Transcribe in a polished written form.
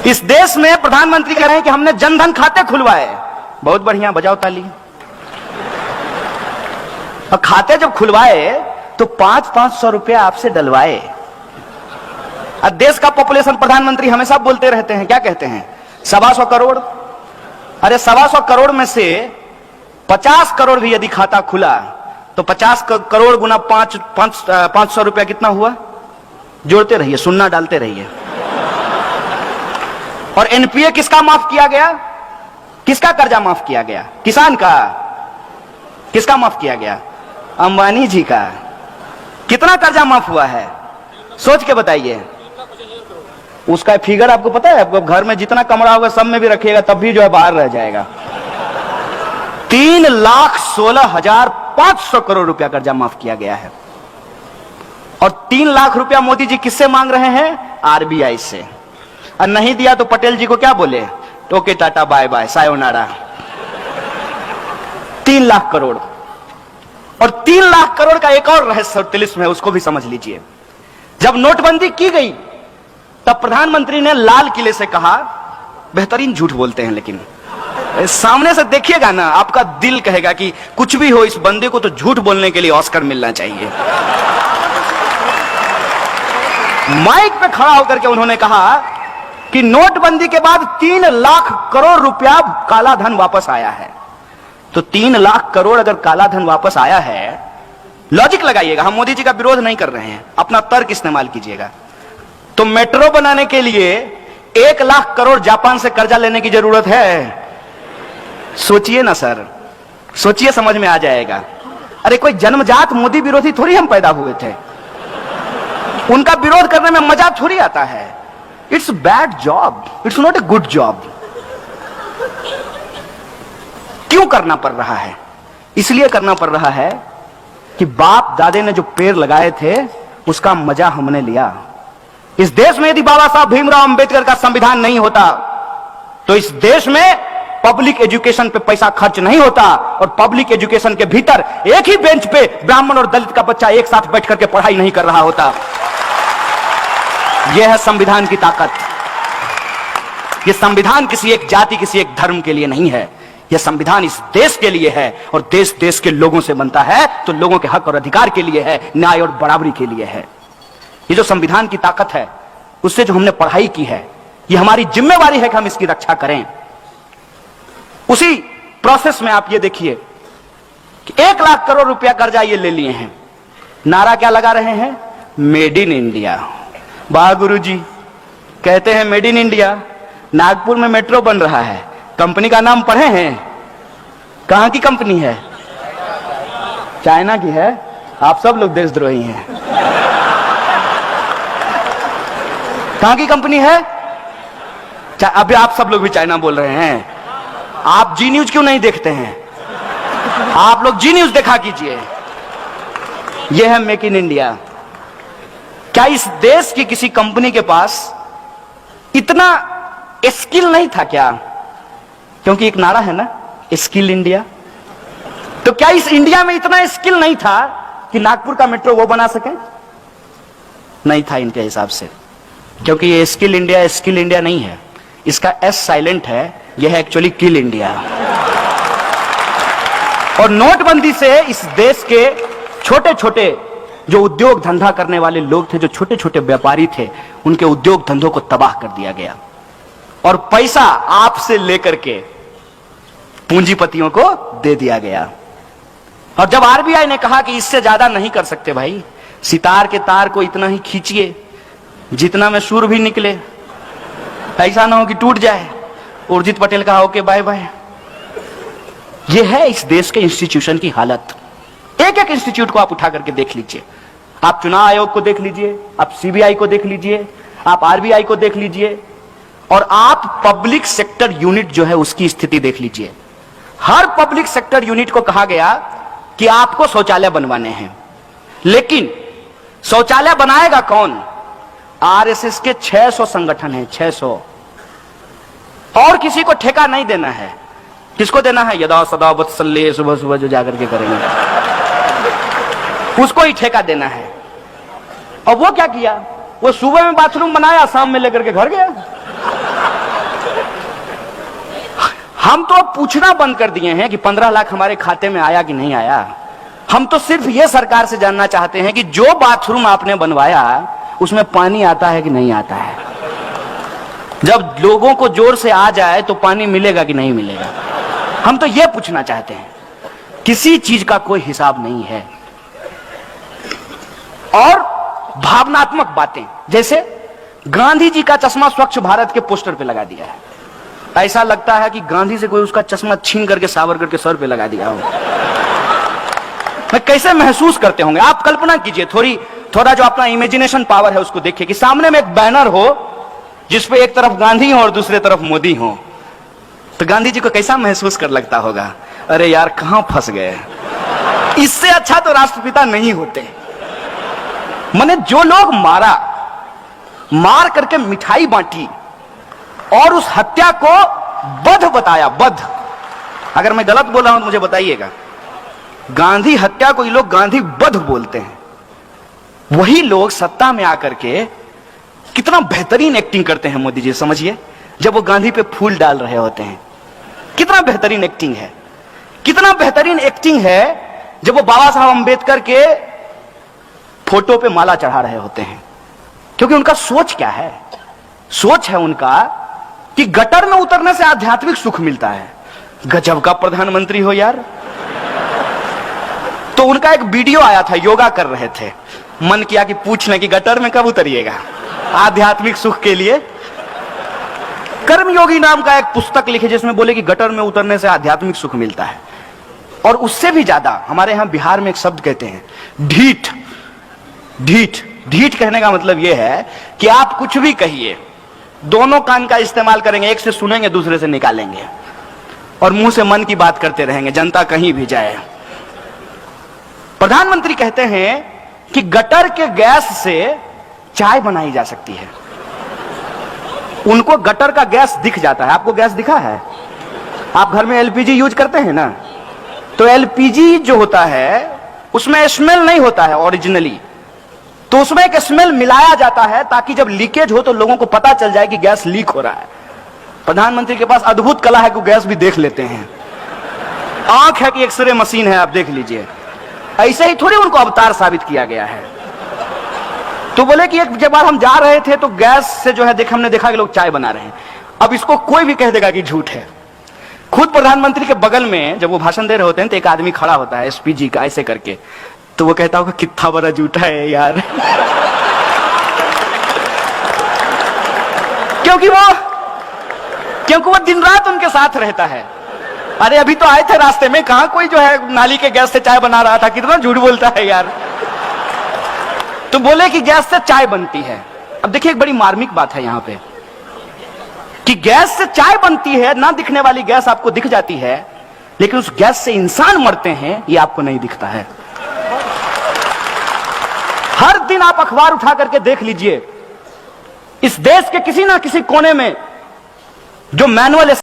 इस देश में प्रधानमंत्री कह रहे हैं कि हमने जनधन खाते खुलवाए। बहुत बढ़िया, बजाओ ताली। और खाते जब खुलवाए तो 500-500 रुपया आपसे डलवाए। और देश का पॉपुलेशन प्रधानमंत्री हमेशा बोलते रहते हैं, क्या कहते हैं? 125 करोड़। अरे 125 करोड़ में से 50 करोड़ भी यदि खाता खुला तो 50 करोड़ गुना 500 रुपया कितना हुआ? जोड़ते रहिए, सुन्ना डालते रहिए। और एनपीए किसका माफ किया गया? किसका कर्जा माफ किया गया? किसान का। किसका माफ किया गया? अंबानी जी का। कितना कर्जा माफ हुआ है सोच के बताइए। उसका फिगर आपको पता है? आपको घर में जितना कमरा होगा सब में भी रखिएगा तब भी जो है बाहर रह जाएगा। 3,16,500 करोड़ रुपया कर्जा माफ किया गया है। और 3 लाख रुपया मोदी जी किससे मांग रहे हैं? आरबीआई से। और नहीं दिया तो पटेल जी को क्या बोले? ओके टाटा बाय बाय सायोनारा। 3 लाख करोड़। और 3 लाख करोड़ का एक और रहस्य तिलिस्म है, उसको भी समझ लीजिए। जब नोटबंदी की गई तब प्रधानमंत्री ने लाल किले से कहा, बेहतरीन झूठ बोलते हैं लेकिन सामने से देखिएगा ना आपका दिल कहेगा कि कुछ भी हो इस बंदे को तो झूठ बोलने के लिए ऑस्कर मिलना चाहिए। माइक पे खड़ा होकर के उन्होंने कहा कि नोटबंदी के बाद 3 लाख करोड़ रुपया काला धन वापस आया है। तो 3 लाख करोड़ अगर काला धन वापस आया है, लॉजिक लगाइएगा, हम मोदी जी का विरोध नहीं कर रहे हैं, अपना तर्क इस्तेमाल कीजिएगा। तो मेट्रो बनाने के लिए 1 लाख करोड़ जापान से कर्जा लेने की जरूरत है? सोचिए ना सर, सोचिए, समझ में आ जाएगा। अरे कोई जन्मजात मोदी विरोधी थोड़ी हम पैदा हुए थे, उनका विरोध करने में मजा थोड़ी आता है। It's bad job, it's not a good job. क्यों करना पड़ रहा है? इसलिए करना पड़ रहा है कि बाप दादे ने जो पेड़ लगाए थे उसका मजा हमने लिया। इस देश में यदि बाबा साहब भीमराव अंबेडकर का संविधान नहीं होता तो इस देश में पब्लिक एजुकेशन पे पैसा खर्च नहीं होता और पब्लिक एजुकेशन के भीतर एक ही बेंच पे ब्राह्मण और दलित का बच्चा एक साथ बैठ करके पढ़ाई नहीं कर रहा होता। यह है संविधान की ताकत। यह संविधान किसी एक जाति, किसी एक धर्म के लिए नहीं है, यह संविधान इस देश के लिए है। और देश देश के लोगों से बनता है तो लोगों के हक और अधिकार के लिए है, न्याय और बराबरी के लिए है। ये जो संविधान की ताकत है, उससे जो हमने पढ़ाई की है, ये हमारी जिम्मेवारी है कि हम इसकी रक्षा करें। उसी प्रोसेस में आप ये देखिए कि 1 लाख करोड़ रुपया कर्जा ये ले लिए हैं। नारा क्या लगा रहे हैं? Made in India. वाह गुरुजी, कहते हैं मेड इन इंडिया। नागपुर में मेट्रो बन रहा है, कंपनी का नाम पढ़े हैं? कहां की कंपनी है? चाइना की है। आप सब लोग देशद्रोही हैं। कहां की कंपनी है? अभी आप सब लोग भी चाइना बोल रहे हैं। आप जी न्यूज क्यों नहीं देखते हैं? आप लोग जी न्यूज देखा कीजिए। यह है मेक इन इंडिया। क्या इस देश की किसी कंपनी के पास इतना स्किल नहीं था क्या? क्योंकि एक नारा है ना, स्किल इंडिया। तो क्या इस इंडिया में इतना स्किल नहीं था कि नागपुर का मेट्रो वो बना सके? नहीं था इनके हिसाब से, क्योंकि ये स्किल इंडिया नहीं है, इसका एस साइलेंट है, यह है एक्चुअली किल इंडिया। और नोटबंदी से इस देश के छोटे छोटे जो उद्योग धंधा करने वाले लोग थे, जो छोटे छोटे व्यापारी थे, उनके उद्योग धंधों को तबाह कर दिया गया और पैसा आपसे लेकर के पूंजीपतियों को दे दिया गया। और जब आरबीआई ने कहा कि इससे ज्यादा नहीं कर सकते भाई, सितार के तार को इतना ही खींचिए जितना में सुर भी निकले, ऐसा ना हो कि टूट जाए। उर्जित पटेल का ओके बाय बाय। यह है इस देश के इंस्टीट्यूशन की हालत। एक एक इंस्टीट्यूट को आप उठा करके देख लीजिए। आप चुनाव आयोग को देख लीजिए, आप सीबीआई को देख लीजिए, आप आरबीआई को देख लीजिए, और आप पब्लिक सेक्टर यूनिट जो है उसकी स्थिति देख लीजिए। हर पब्लिक सेक्टर यूनिट को कहा गया कि आपको शौचालय बनवाने हैं, लेकिन शौचालय बनाएगा कौन? आरएसएस के 600 संगठन हैं, 600। और किसी को ठेका नहीं देना है। किसको देना है? यदा सदा वत्सल्य, सुबह सुबह जो जाकर के करेंगे उसको ही ठेका देना है। और वो क्या किया? वो सुबह में बाथरूम बनाया, शाम में लेकर के घर गया। हम तो अब पूछना बंद कर दिए हैं कि 15 लाख हमारे खाते में आया कि नहीं आया। हम तो सिर्फ ये सरकार से जानना चाहते हैं कि जो बाथरूम आपने बनवाया उसमें पानी आता है कि नहीं आता है। जब लोगों को जोर से आ जाए तो पानी मिलेगा कि नहीं मिलेगा, हम तो ये पूछना चाहते हैं। किसी चीज का कोई हिसाब नहीं है। और भावनात्मक बातें, जैसे गांधी जी का चश्मा स्वच्छ भारत के पोस्टर पे लगा दिया है। ऐसा लगता है कि गांधी से कोई उसका चश्मा छीन करके सावरकर के सर पे लगा दिया हो। मैं कैसे महसूस करते होंगे आप कल्पना कीजिए। थोड़ा जो अपना इमेजिनेशन पावर है उसको देखिए कि सामने में एक बैनर हो जिसपे एक तरफ गांधी हो और दूसरे तरफ मोदी हो, तो गांधी जी को कैसा महसूस कर लगता होगा, अरे यार कहां फंस गए। इससे अच्छा तो राष्ट्रपिता नहीं होते। मैंने जो लोग मार करके मिठाई बांटी और उस हत्या को वध बताया, वध। अगर मैं गलत बोल रहा हूं तो मुझे बताइएगा। गांधी हत्या को ये लोग गांधी वध बोलते हैं। वही लोग सत्ता में आकर के कितना बेहतरीन एक्टिंग करते हैं मोदी जी, समझिए। जब वो गांधी पे फूल डाल रहे होते हैं, कितना बेहतरीन एक्टिंग है। कितना बेहतरीन एक्टिंग है जब वो बाबा साहब अंबेडकर के फोटो पे माला चढ़ा रहे होते हैं। क्योंकि उनका सोच क्या है, सोच है उनका कि गटर में उतरने से आध्यात्मिक सुख मिलता है। गजब का प्रधानमंत्री हो यार। तो उनका एक वीडियो आया था, योगा कर रहे थे। मन किया कि पूछ लें कि गटर में कब उतरिएगा आध्यात्मिक सुख के लिए। कर्मयोगी नाम का एक पुस्तक लिखे जिसमें बोले कि गटर में उतरने से आध्यात्मिक सुख मिलता है। और उससे भी ज्यादा हमारे यहां बिहार में एक शब्द कहते हैं ढीठ। ढीठ, ढीठ कहने का मतलब यह है कि आप कुछ भी कहिए, दोनों कान का इस्तेमाल करेंगे, एक से सुनेंगे दूसरे से निकालेंगे और मुंह से मन की बात करते रहेंगे, जनता कहीं भी जाए। प्रधानमंत्री कहते हैं कि गटर के गैस से चाय बनाई जा सकती है। उनको गटर का गैस दिख जाता है। आपको गैस दिखा है? आप घर में एलपीजी यूज करते हैं ना, तो एलपीजी जो होता है उसमें स्मेल नहीं होता है ओरिजिनली, तो उसमें एक स्मेल मिलाया जाता है ताकि जब लीकेज हो तो लोगों को पता चल जाए कि गैस लीक हो रहा है। प्रधानमंत्री के पास अद्भुत कला है कि गैस भी देख लेते हैं। आंख है कि एक्सरे मशीन है, आप देख लीजिए। ऐसे ही थोड़ी उनको अवतार साबित किया गया है। तो बोले कि एक बार हम जा रहे थे तो गैस से जो है हमने देखा कि लोग चाय बना रहे हैं। अब इसको कोई भी कह देगा कि झूठ है। खुद प्रधानमंत्री के बगल में जब वो भाषण दे रहे होते हैं तो एक आदमी खड़ा होता है एसपीजी का, ऐसे करके, तो वो कहता होगा कितना बड़ा झूठा है यार। क्योंकि वो दिन रात उनके साथ रहता है। अरे अभी तो आए थे रास्ते में, कहां कोई जो है नाली के गैस से चाय बना रहा था, कितना झूठ बोलता है यार। तो बोले कि गैस से चाय बनती है। अब देखिए एक बड़ी मार्मिक बात है यहां पे कि गैस से चाय बनती है, ना दिखने वाली गैस आपको दिख जाती है, लेकिन उस गैस से इंसान मरते हैं ये आपको नहीं दिखता है। हर दिन आप अखबार उठा करके देख लीजिए, इस देश के किसी ना किसी कोने में जो मैनुअल